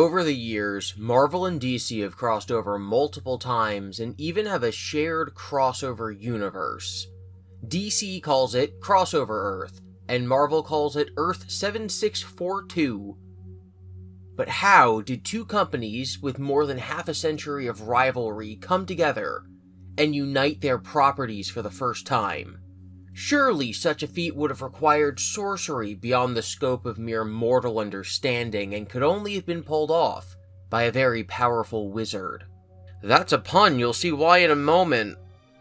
Over the years, Marvel and DC have crossed over multiple times and even have a shared crossover universe. DC calls it Crossover Earth, and Marvel calls it Earth 7642. But how did two companies with more than half a century of rivalry come together and unite their properties for the first time? Surely such a feat would have required sorcery beyond the scope of mere mortal understanding and could only have been pulled off by a very powerful wizard. That's a pun, you'll see why in a moment.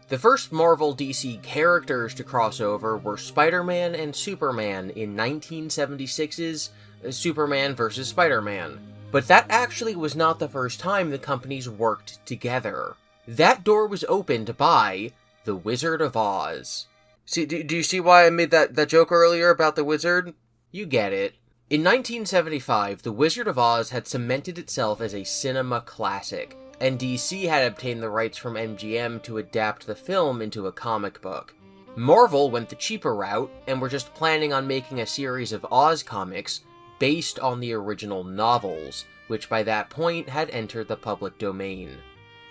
The first Marvel DC characters to cross over were Spider-Man and Superman in 1976's Superman vs. Spider-Man. But that actually was not the first time the companies worked together. That door was opened by the Wizard of Oz. See, do you see why I made that joke earlier about the wizard? You get it. In 1975, The Wizard of Oz had cemented itself as a cinema classic, and DC had obtained the rights from MGM to adapt the film into a comic book. Marvel went the cheaper route, and were just planning on making a series of Oz comics based on the original novels, which by that point had entered the public domain.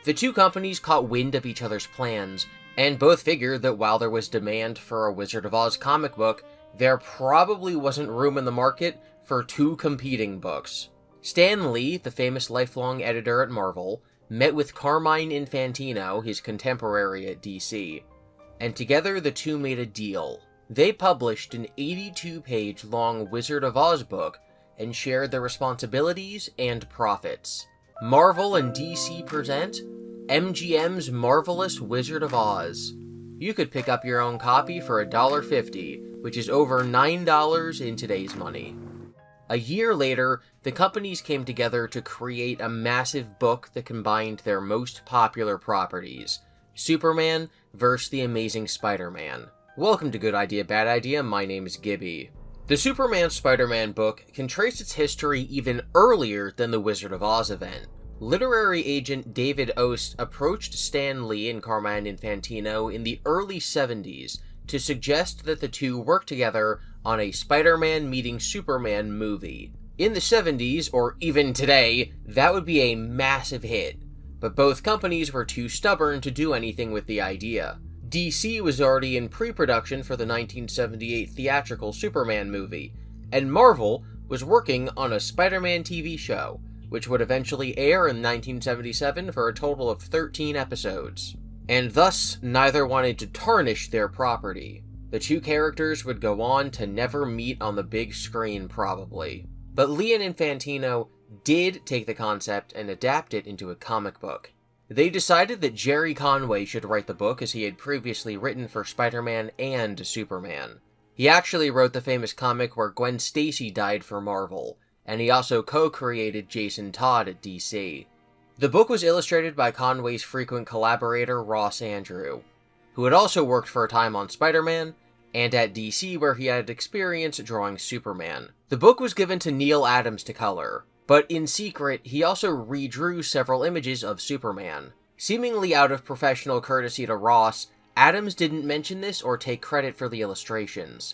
The two companies caught wind of each other's plans, and both figured that while there was demand for a Wizard of Oz comic book, there probably wasn't room in the market for two competing books. Stan Lee, the famous lifelong editor at Marvel, met with Carmine Infantino, his contemporary at DC, and together the two made a deal. They published an 82-page long Wizard of Oz book and shared their responsibilities and profits. Marvel and DC present MGM's Marvelous Wizard of Oz. You could pick up your own copy for $1.50, which is over $9 in today's money. A year later, the companies came together to create a massive book that combined their most popular properties, Superman vs. The Amazing Spider-Man. Welcome to Good Idea, Bad Idea, my name is GiBi. The Superman Spider-Man book can trace its history even earlier than the Wizard of Oz event. Literary agent David Ost approached Stan Lee and Carmine Infantino in the early 70s to suggest that the two work together on a Spider-Man meeting Superman movie. In the 70s, or even today, that would be a massive hit, but both companies were too stubborn to do anything with the idea. DC was already in pre-production for the 1978 theatrical Superman movie, and Marvel was working on a Spider-Man TV show, which would eventually air in 1977 for a total of 13 episodes. And thus, neither wanted to tarnish their property. The two characters would go on to never meet on the big screen, probably. But Lee and Infantino did take the concept and adapt it into a comic book. They decided that Jerry Conway should write the book, as he had previously written for Spider-Man and Superman. He actually wrote the famous comic where Gwen Stacy died for Marvel, and he also co-created Jason Todd at DC. The book was illustrated by Conway's frequent collaborator Ross Andru, who had also worked for a time on Spider-Man, and at DC where he had experience drawing Superman. The book was given to Neil Adams to color, but in secret, he also redrew several images of Superman. Seemingly out of professional courtesy to Ross, Adams didn't mention this or take credit for the illustrations.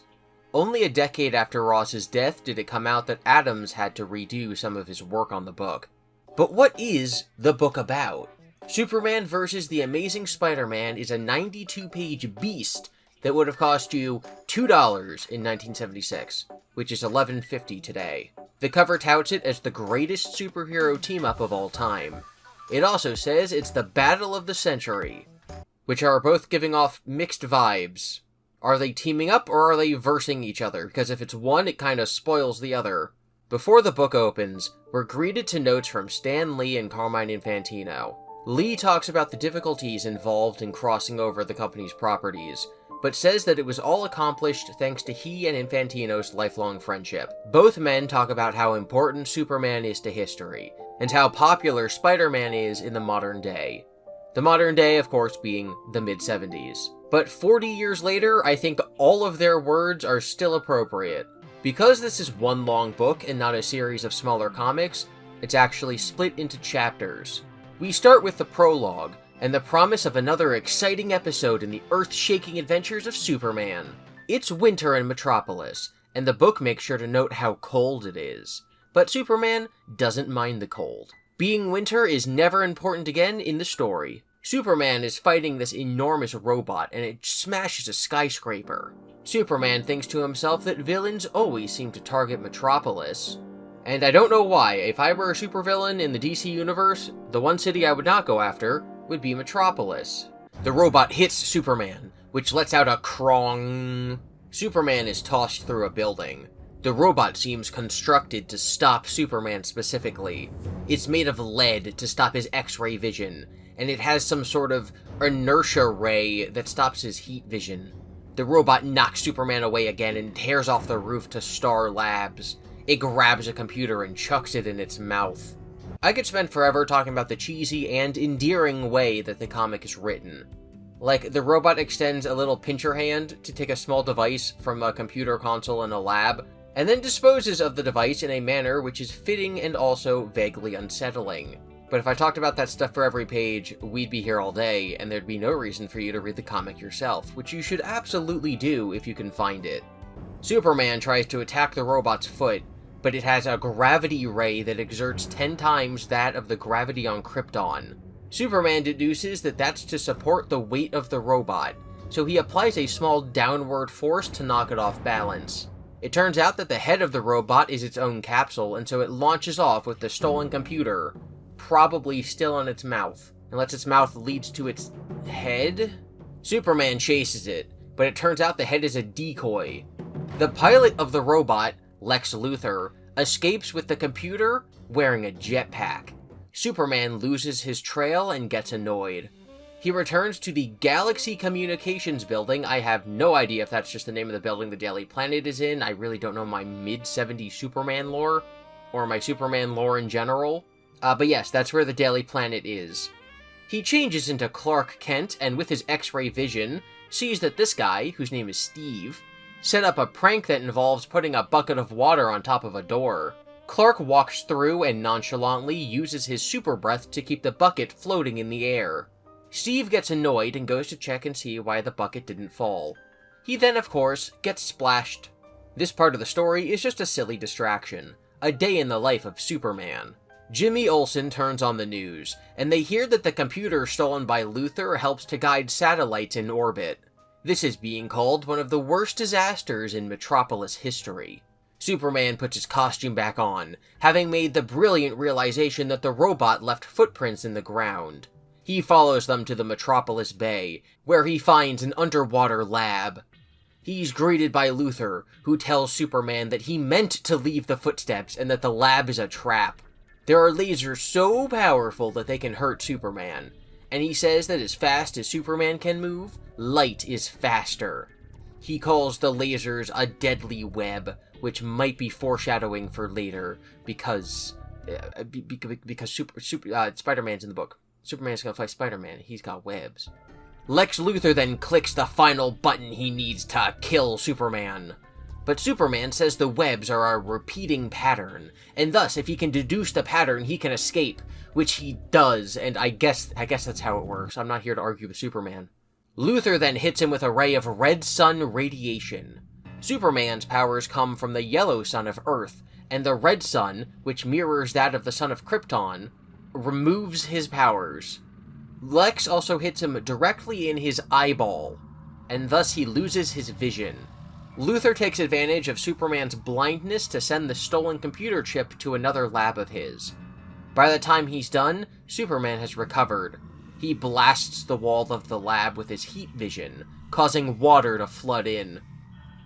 Only a decade after Ross's death did it come out that Adams had to redo some of his work on the book. But what is the book about? Superman vs. The Amazing Spider-Man is a 92-page beast that would have cost you $2 in 1976, which is $11.50 today. The cover touts it as the greatest superhero team-up of all time. It also says it's the battle of the century, which are both giving off mixed vibes. Are they teaming up or are they versing each other? Because if it's one, it kind of spoils the other. Before the book opens, we're greeted to notes from Stan Lee and Carmine Infantino. Lee talks about the difficulties involved in crossing over the company's properties, but says that it was all accomplished thanks to he and Infantino's lifelong friendship. Both men talk about how important Superman is to history, and how popular Spider-Man is in the modern day. The modern day, of course, being the mid-70s. But 40 years later, I think all of their words are still appropriate. Because this is one long book and not a series of smaller comics, it's actually split into chapters. We start with the prologue, and the promise of another exciting episode in the earth-shaking adventures of Superman. It's winter in Metropolis, and the book makes sure to note how cold it is. But Superman doesn't mind the cold. Being winter is never important again in the story. Superman is fighting this enormous robot, and it smashes a skyscraper. Superman thinks to himself that villains always seem to target Metropolis. And I don't know why. If I were a supervillain in the DC universe, the one city I would not go after would be Metropolis. The robot hits Superman, which lets out a crong. Superman is tossed through a building. The robot seems constructed to stop Superman specifically. It's made of lead to stop his X-ray vision, and it has some sort of inertia ray that stops his heat vision. The robot knocks Superman away again and tears off the roof to Star Labs. It grabs a computer and chucks it in its mouth. I could spend forever talking about the cheesy and endearing way that the comic is written. Like, the robot extends a little pincher hand to take a small device from a computer console in a lab, and then disposes of the device in a manner which is fitting and also vaguely unsettling. But if I talked about that stuff for every page, we'd be here all day, and there'd be no reason for you to read the comic yourself, which you should absolutely do if you can find it. Superman tries to attack the robot's foot, but it has a gravity ray that exerts 10 times that of the gravity on Krypton. Superman deduces that that's to support the weight of the robot, so he applies a small downward force to knock it off balance. It turns out that the head of the robot is its own capsule, and so it launches off with the stolen computer, probably still in its mouth, unless its mouth leads to its head? Superman chases it, but it turns out the head is a decoy. The pilot of the robot, Lex Luthor, escapes with the computer wearing a jetpack. Superman loses his trail and gets annoyed. He returns to the Galaxy Communications Building. I have no idea if that's just the name of the building the Daily Planet is in. I really don't know my mid-70s Superman lore, or my Superman lore in general. But yes, that's where the Daily Planet is. He changes into Clark Kent, and with his X-ray vision, sees that this guy, whose name is Steve, set up a prank that involves putting a bucket of water on top of a door. Clark walks through and nonchalantly uses his super breath to keep the bucket floating in the air. Steve gets annoyed and goes to check and see why the bucket didn't fall. He then, of course, gets splashed. This part of the story is just a silly distraction. A day in the life of Superman. Jimmy Olsen turns on the news, and they hear that the computer stolen by Luthor helps to guide satellites in orbit. This is being called one of the worst disasters in Metropolis history. Superman puts his costume back on, having made the brilliant realization that the robot left footprints in the ground. He follows them to the Metropolis Bay, where he finds an underwater lab. He's greeted by Luthor, who tells Superman that he meant to leave the footsteps and that the lab is a trap. There are lasers so powerful that they can hurt Superman, and he says that as fast as Superman can move, light is faster. He calls the lasers a deadly web, which might be foreshadowing for later, because Spider-Man's in the book. Superman's gonna fight Spider-Man, he's got webs. Lex Luthor then clicks the final button he needs to kill Superman. But Superman says the webs are a repeating pattern, and thus if he can deduce the pattern, he can escape, which he does, and I guess that's how it works. I'm not here to argue with Superman. Luthor then hits him with a ray of red sun radiation. Superman's powers come from the yellow sun of Earth, and the red sun, which mirrors that of the sun of Krypton, removes his powers. Lex also hits him directly in his eyeball, and thus he loses his vision. Luthor takes advantage of Superman's blindness to send the stolen computer chip to another lab of his. By the time he's done, Superman has recovered. He blasts the wall of the lab with his heat vision, causing water to flood in.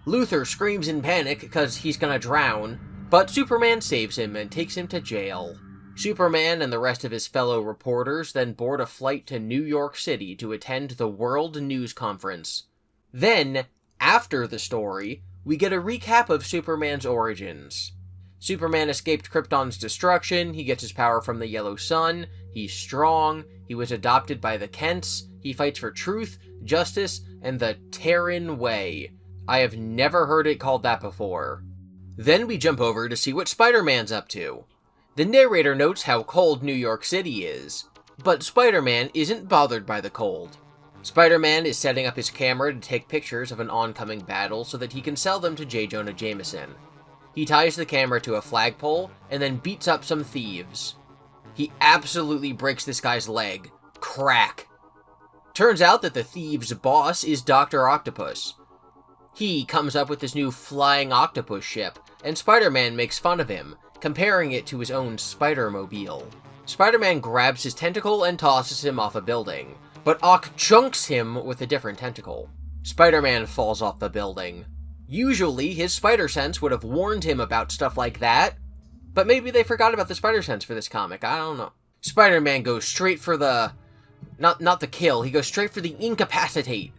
Luthor screams in panic because he's gonna drown, but Superman saves him and takes him to jail. Superman and the rest of his fellow reporters then board a flight to New York City to attend the World News Conference. Then, after the story, we get a recap of Superman's origins. Superman escaped Krypton's destruction, he gets his power from the yellow sun, he's strong, he was adopted by the Kents, he fights for truth, justice, and the Terran way. I have never heard it called that before. Then we jump over to see what Spider-Man's up to. The narrator notes how cold New York City is, but Spider-Man isn't bothered by the cold. Spider-Man is setting up his camera to take pictures of an oncoming battle so that he can sell them to J. Jonah Jameson. He ties the camera to a flagpole and then beats up some thieves. He absolutely breaks this guy's leg. Crack. Turns out that the thieves' boss is Dr. Octopus. He comes up with this new flying octopus ship, and Spider-Man makes fun of him, comparing it to his own Spider-Mobile. Spider-Man grabs his tentacle and tosses him off a building, but Ock chunks him with a different tentacle. Spider-Man falls off the building. Usually, his spider sense would have warned him about stuff like that, but maybe they forgot about the spider sense for this comic, I don't know. Spider-Man goes straight for the... Not the kill, he goes straight for the incapacitate.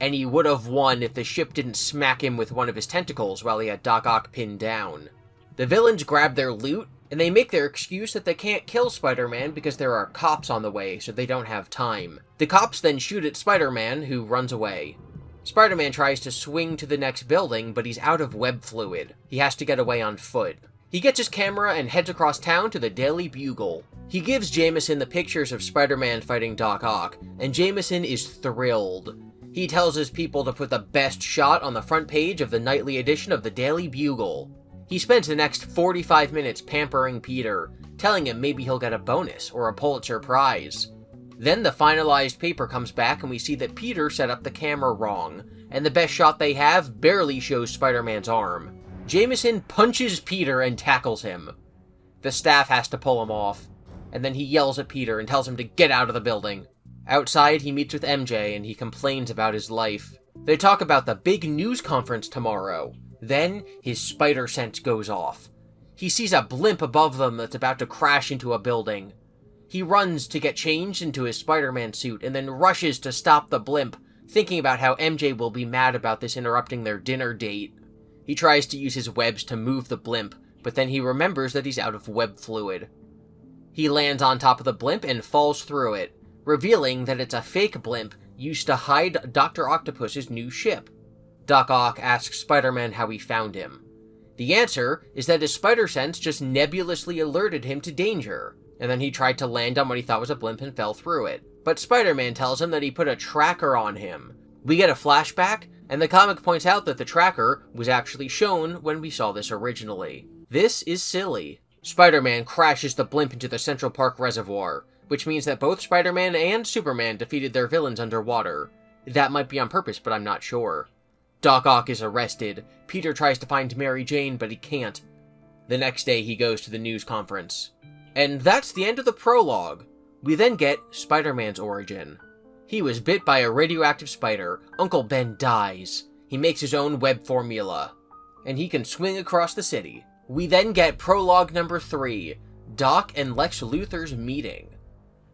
And he would have won if the ship didn't smack him with one of his tentacles while he had Doc Ock pinned down. The villains grab their loot, and they make their excuse that they can't kill Spider-Man because there are cops on the way, so they don't have time. The cops then shoot at Spider-Man, who runs away. Spider-Man tries to swing to the next building, but he's out of web fluid. He has to get away on foot. He gets his camera and heads across town to the Daily Bugle. He gives Jameson the pictures of Spider-Man fighting Doc Ock, and Jameson is thrilled. He tells his people to put the best shot on the front page of the nightly edition of the Daily Bugle. He spends the next 45 minutes pampering Peter, telling him maybe he'll get a bonus or a Pulitzer Prize. Then the finalized paper comes back and we see that Peter set up the camera wrong, and the best shot they have barely shows Spider-Man's arm. Jameson punches Peter and tackles him. The staff has to pull him off, and then he yells at Peter and tells him to get out of the building. Outside, he meets with MJ and he complains about his life. They talk about the big news conference tomorrow. Then, his spider sense goes off. He sees a blimp above them that's about to crash into a building. He runs to get changed into his Spider-Man suit and then rushes to stop the blimp, thinking about how MJ will be mad about this interrupting their dinner date. He tries to use his webs to move the blimp, but then he remembers that he's out of web fluid. He lands on top of the blimp and falls through it, revealing that it's a fake blimp used to hide Dr. Octopus's new ship. Doc Ock asks Spider-Man how he found him. The answer is that his spider sense just nebulously alerted him to danger, and then he tried to land on what he thought was a blimp and fell through it. But Spider-Man tells him that he put a tracker on him. We get a flashback, and the comic points out that the tracker was actually shown when we saw this originally. This is silly. Spider-Man crashes the blimp into the Central Park Reservoir, which means that both Spider-Man and Superman defeated their villains underwater. That might be on purpose, but I'm not sure. Doc Ock is arrested. Peter tries to find Mary Jane, but he can't. The next day, he goes to the news conference. And that's the end of the prologue. We then get Spider-Man's origin. He was bit by a radioactive spider. Uncle Ben dies. He makes his own web formula. And he can swing across the city. We then get prologue number 3, Doc and Lex Luthor's meeting.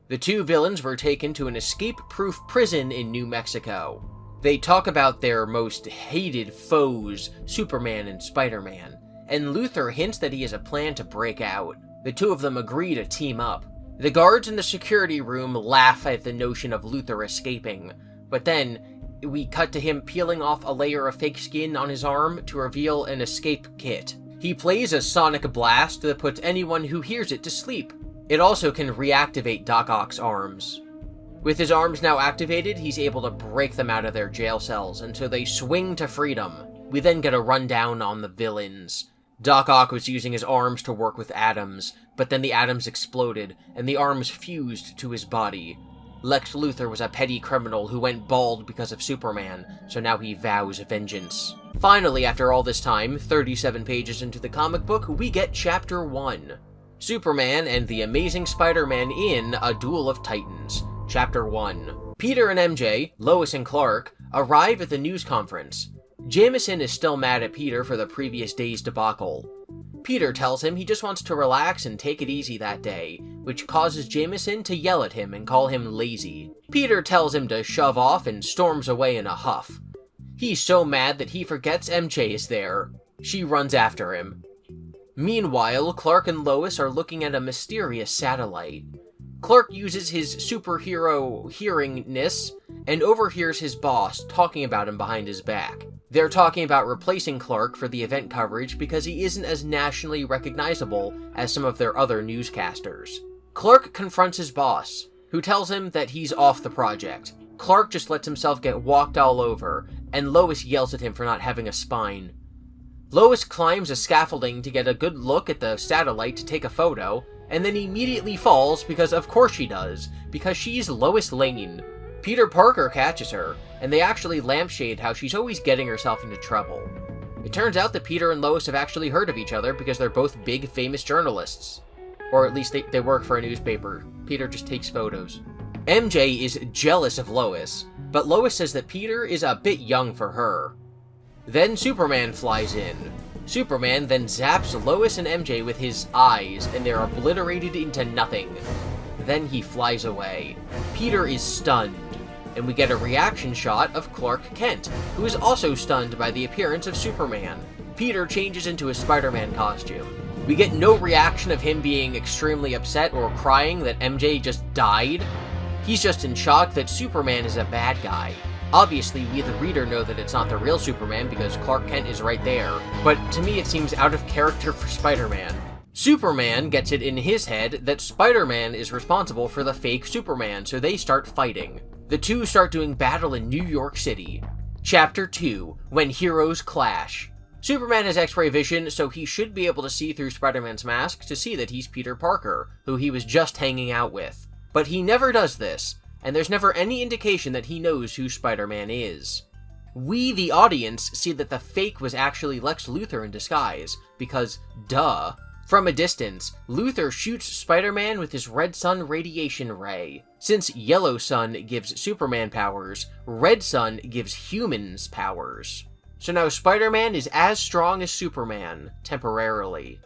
The two villains were taken to an escape-proof prison in New Mexico. They talk about their most hated foes, Superman and Spider-Man, and Luthor hints that he has a plan to break out. The two of them agree to team up. The guards in the security room laugh at the notion of Luthor escaping, but then we cut to him peeling off a layer of fake skin on his arm to reveal an escape kit. He plays a sonic blast that puts anyone who hears it to sleep. It also can reactivate Doc Ock's arms. With his arms now activated, he's able to break them out of their jail cells, and so they swing to freedom. We then get a rundown on the villains. Doc Ock was using his arms to work with atoms, but then the atoms exploded, and the arms fused to his body. Lex Luthor was a petty criminal who went bald because of Superman, so now he vows vengeance. Finally, after all this time, 37 pages into the comic book, we get Chapter 1. Superman and the Amazing Spider-Man in A Duel of Titans. Chapter 1. Peter and MJ, Lois and Clark, arrive at the news conference. Jameson is still mad at Peter for the previous day's debacle. Peter tells him he just wants to relax and take it easy that day, which causes Jameson to yell at him and call him lazy. Peter tells him to shove off and storms away in a huff. He's so mad that he forgets MJ is there. She runs after him. Meanwhile, Clark and Lois are looking at a mysterious satellite. Clark uses his superhero hearingness and overhears his boss talking about him behind his back. They're talking about replacing Clark for the event coverage because he isn't as nationally recognizable as some of their other newscasters. Clark confronts his boss, who tells him that he's off the project. Clark just lets himself get walked all over, and Lois yells at him for not having a spine. Lois climbs a scaffolding to get a good look at the satellite to take a photo, and then immediately falls because of course she does, because she's Lois Lane. Peter Parker catches her, and they actually lampshade how she's always getting herself into trouble. It turns out that Peter and Lois have actually heard of each other because they're both big, famous journalists. Or at least they work for a newspaper. Peter just takes photos. MJ is jealous of Lois, but Lois says that Peter is a bit young for her. Then Superman flies in. Superman then zaps Lois and MJ with his eyes, and they're obliterated into nothing. Then he flies away. Peter is stunned, and we get a reaction shot of Clark Kent, who is also stunned by the appearance of Superman. Peter changes into a Spider-Man costume. We get no reaction of him being extremely upset or crying that MJ just died. He's just in shock that Superman is a bad guy. Obviously, we the reader know that it's not the real Superman because Clark Kent is right there, but to me it seems out of character for Spider-Man. Superman gets it in his head that Spider-Man is responsible for the fake Superman, so they start fighting. The two start doing battle in New York City. Chapter 2, When Heroes Clash. Superman has X-ray vision, so he should be able to see through Spider-Man's mask to see that he's Peter Parker, who he was just hanging out with. But he never does this, and there's never any indication that he knows who Spider-Man is. We, the audience, see that the fake was actually Lex Luthor in disguise, because, duh. From a distance, Luthor shoots Spider-Man with his Red Sun radiation ray. Since Yellow Sun gives Superman powers, Red Sun gives humans powers. So now Spider-Man is as strong as Superman, temporarily.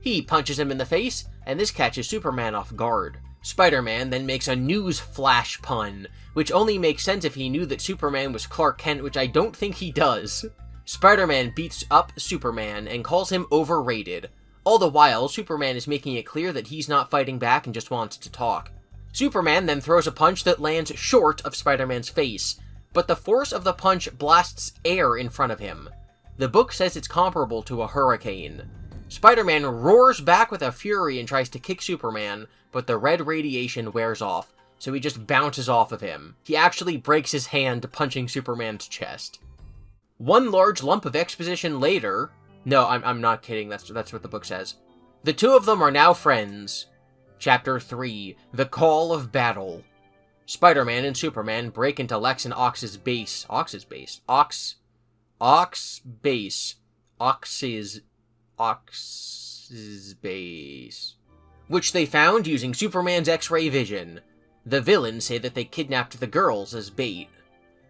He punches him in the face, and this catches Superman off guard. Spider-Man then makes a news flash pun, which only makes sense if he knew that Superman was Clark Kent, which I don't think he does. Spider-Man beats up Superman and calls him overrated. All the while, Superman is making it clear that he's not fighting back and just wants to talk. Superman then throws a punch that lands short of Spider-Man's face, but the force of the punch blasts air in front of him. The book says it's comparable to a hurricane. Spider-Man roars back with a fury and tries to kick Superman, but the red radiation wears off, so he just bounces off of him. He actually breaks his hand punching Superman's chest. One large lump of exposition later... No, I'm not kidding, that's what the book says. The two of them are now friends. Chapter 3, The Call of Battle. Spider-Man and Superman break into Lex and Ox's base. Ox's base? Ox's base. Ox's base. Which they found using Superman's X-ray vision. The villains say that they kidnapped the girls as bait.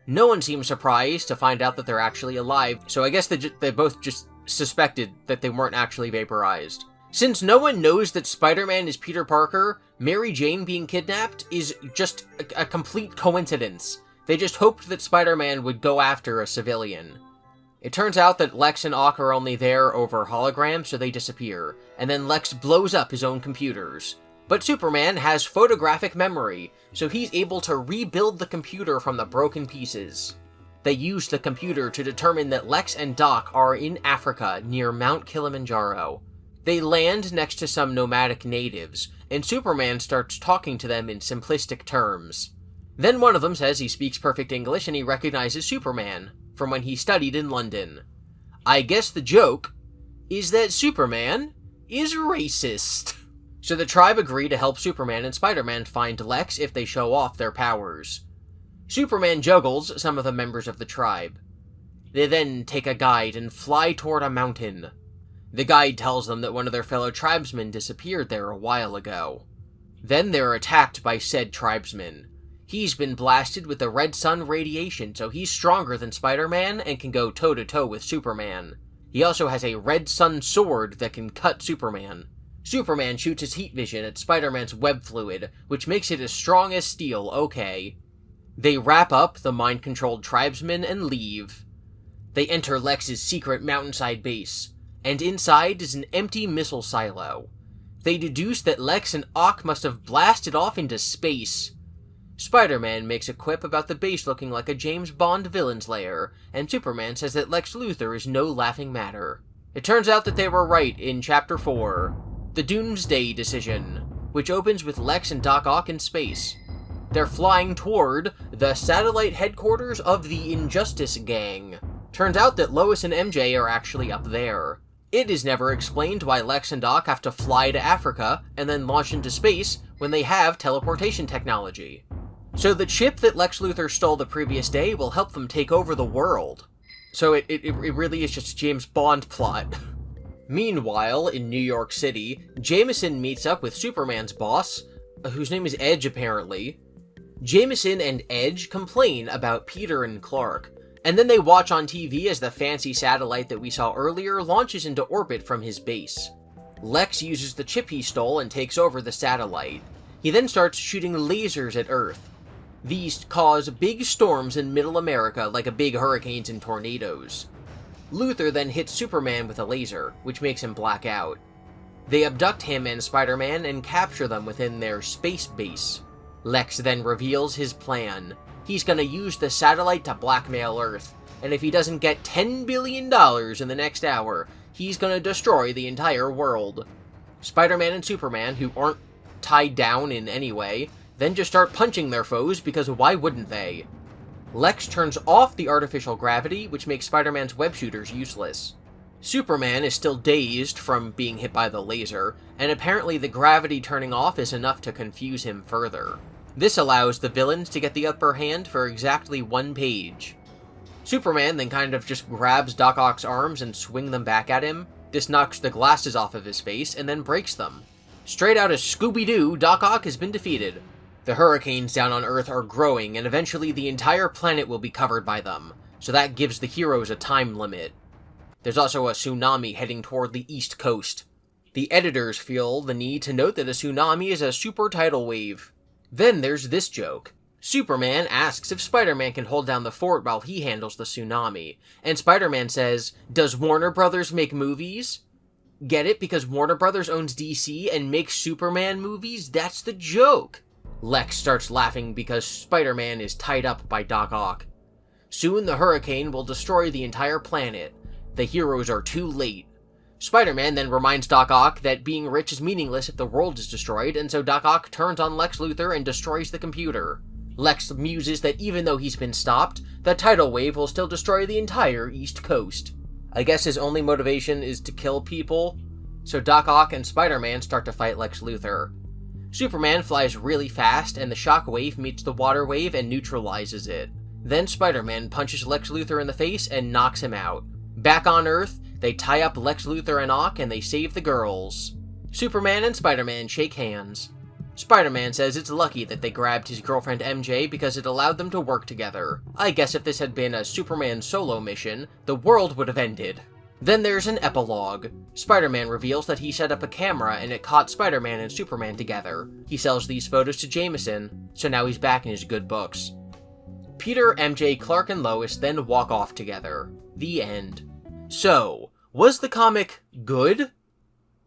No one seems surprised to find out that they're actually alive, so I guess they both just suspected that they weren't actually vaporized. Since no one knows that Spider-Man is Peter Parker, Mary Jane being kidnapped is just a complete coincidence. They just hoped that Spider-Man would go after a civilian. It turns out that Lex and Ock are only there over holograms, so they disappear, and then Lex blows up his own computers. But Superman has photographic memory, so he's able to rebuild the computer from the broken pieces. They use the computer to determine that Lex and Doc are in Africa near Mount Kilimanjaro. They land next to some nomadic natives, and Superman starts talking to them in simplistic terms. Then one of them says he speaks perfect English and he recognizes Superman, from when he studied in London. I guess the joke is that Superman is racist. So the tribe agree to help Superman and Spider-Man find Lex if they show off their powers. Superman juggles some of the members of the tribe. They then take a guide and fly toward a mountain. The guide tells them that one of their fellow tribesmen disappeared there a while ago. Then they're attacked by said tribesman. He's been blasted with the Red Sun radiation, so he's stronger than Spider-Man and can go toe-to-toe with Superman. He also has a Red Sun sword that can cut Superman. Superman shoots his heat vision at Spider-Man's web fluid, which makes it as strong as steel, okay. They wrap up the mind-controlled tribesmen and leave. They enter Lex's secret mountainside base, and inside is an empty missile silo. They deduce that Lex and Ock must have blasted off into space. Spider-Man makes a quip about the base looking like a James Bond villain's lair, and Superman says that Lex Luthor is no laughing matter. It turns out that they were right in Chapter 4, The Doomsday Decision, which opens with Lex and Doc Ock in space. They're flying toward the satellite headquarters of the Injustice Gang. Turns out that Lois and MJ are actually up there. It is never explained why Lex and Doc have to fly to Africa and then launch into space when they have teleportation technology. So the chip that Lex Luthor stole the previous day will help them take over the world. So it really is just a James Bond plot. Meanwhile, in New York City, Jameson meets up with Superman's boss, whose name is Edge apparently. Jameson and Edge complain about Peter and Clark, and then they watch on TV as the fancy satellite that we saw earlier launches into orbit from his base. Lex uses the chip he stole and takes over the satellite. He then starts shooting lasers at Earth. These cause big storms in Middle America like big hurricanes and tornadoes. Luthor then hits Superman with a laser, which makes him black out. They abduct him and Spider-Man and capture them within their space base. Lex then reveals his plan. He's gonna use the satellite to blackmail Earth, and if he doesn't get $10 billion in the next hour, he's gonna destroy the entire world. Spider-Man and Superman, who aren't tied down in any way, then just start punching their foes because why wouldn't they? Lex turns off the artificial gravity, which makes Spider-Man's web shooters useless. Superman is still dazed from being hit by the laser, and apparently the gravity turning off is enough to confuse him further. This allows the villains to get the upper hand for exactly 1 page. Superman then kind of just grabs Doc Ock's arms and swings them back at him. This knocks the glasses off of his face and then breaks them. Straight out of Scooby-Doo, Doc Ock has been defeated. The hurricanes down on Earth are growing, and eventually the entire planet will be covered by them, so that gives the heroes a time limit. There's also a tsunami heading toward the East Coast. The editors feel the need to note that a tsunami is a super tidal wave. Then there's this joke. Superman asks if Spider-Man can hold down the fort while he handles the tsunami, and Spider-Man says, "Does Warner Brothers make movies?" Get it? Because Warner Brothers owns DC and makes Superman movies? That's the joke! Lex starts laughing because Spider-Man is tied up by Doc Ock. Soon the hurricane will destroy the entire planet. The heroes are too late. Spider-Man then reminds Doc Ock that being rich is meaningless if the world is destroyed, and so Doc Ock turns on Lex Luthor and destroys the computer. Lex muses that even though he's been stopped, the tidal wave will still destroy the entire East Coast. I guess his only motivation is to kill people, so Doc Ock and Spider-Man start to fight Lex Luthor. Superman flies really fast, and the shock wave meets the water wave and neutralizes it. Then Spider-Man punches Lex Luthor in the face and knocks him out. Back on Earth, they tie up Lex Luthor and Ock and they save the girls. Superman and Spider-Man shake hands. Spider-Man says it's lucky that they grabbed his girlfriend MJ because it allowed them to work together. I guess if this had been a Superman solo mission, the world would have ended. Then there's an epilogue. Spider-Man reveals that he set up a camera and it caught Spider-Man and Superman together. He sells these photos to Jameson, so now he's back in his good books. Peter, MJ, Clark, and Lois then walk off together. The end. So, was the comic good?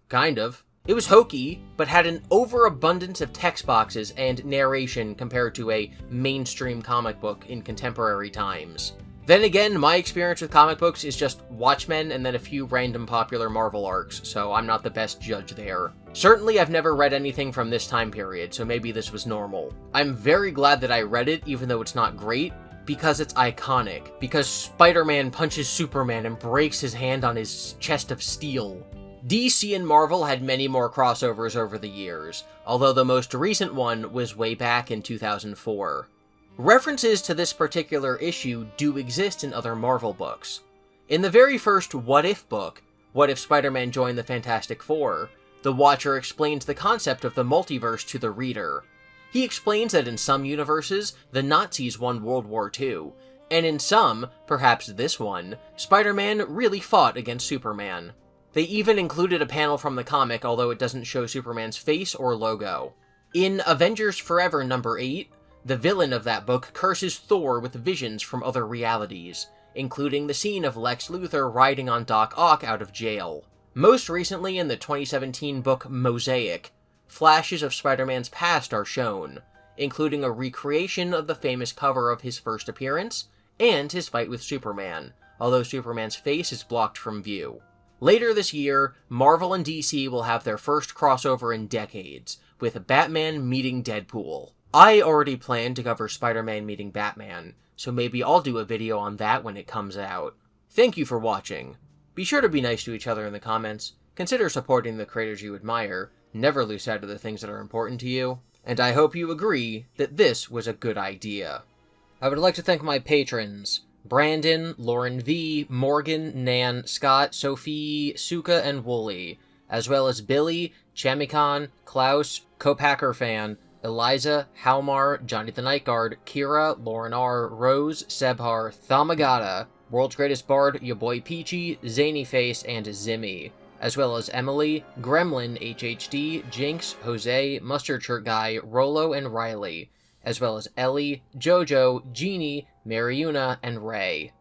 Kind of. It was hokey, but had an overabundance of text boxes and narration compared to a mainstream comic book in contemporary times. Then again, my experience with comic books is just Watchmen and then a few random popular Marvel arcs, so I'm not the best judge there. Certainly I've never read anything from this time period, so maybe this was normal. I'm very glad that I read it, even though it's not great, because it's iconic. Because Spider-Man punches Superman and breaks his hand on his chest of steel. DC and Marvel had many more crossovers over the years, although the most recent one was way back in 2004. References to this particular issue do exist in other Marvel books. In the very first What If book, What If Spider-Man Joined the Fantastic Four, the Watcher explains the concept of the multiverse to the reader. He explains that in some universes, the Nazis won World War II, and in some, perhaps this one, Spider-Man really fought against Superman. They even included a panel from the comic, although it doesn't show Superman's face or logo. In Avengers Forever number 8, the villain of that book curses Thor with visions from other realities, including the scene of Lex Luthor riding on Doc Ock out of jail. Most recently in the 2017 book Mosaic, flashes of Spider-Man's past are shown, including a recreation of the famous cover of his first appearance, and his fight with Superman, although Superman's face is blocked from view. Later this year, Marvel and DC will have their first crossover in decades, with Batman meeting Deadpool. I already plan to cover Spider-Man meeting Batman, so maybe I'll do a video on that when it comes out. Thank you for watching. Be sure to be nice to each other in the comments, consider supporting the creators you admire, never lose sight of the things that are important to you, and I hope you agree that this was a good idea. I would like to thank my patrons, Brandon, Lauren V, Morgan, Nan, Scott, Sophie, Suka, and Wooly, as well as Billy, Chamikon, Klaus, Copacker Fan, Eliza, Halmar, Johnny the Night Guard, Kira, Lauren R, Rose, Sebhar, Thamagata, World's Greatest Bard, your boy Peachy, Zany Face, and Zimmy, as well as Emily, Gremlin, HHD, Jinx, Jose, Mustard Shirt Guy, Rolo, and Riley, as well as Ellie, Jojo, Jeannie, Mariuna, and Ray.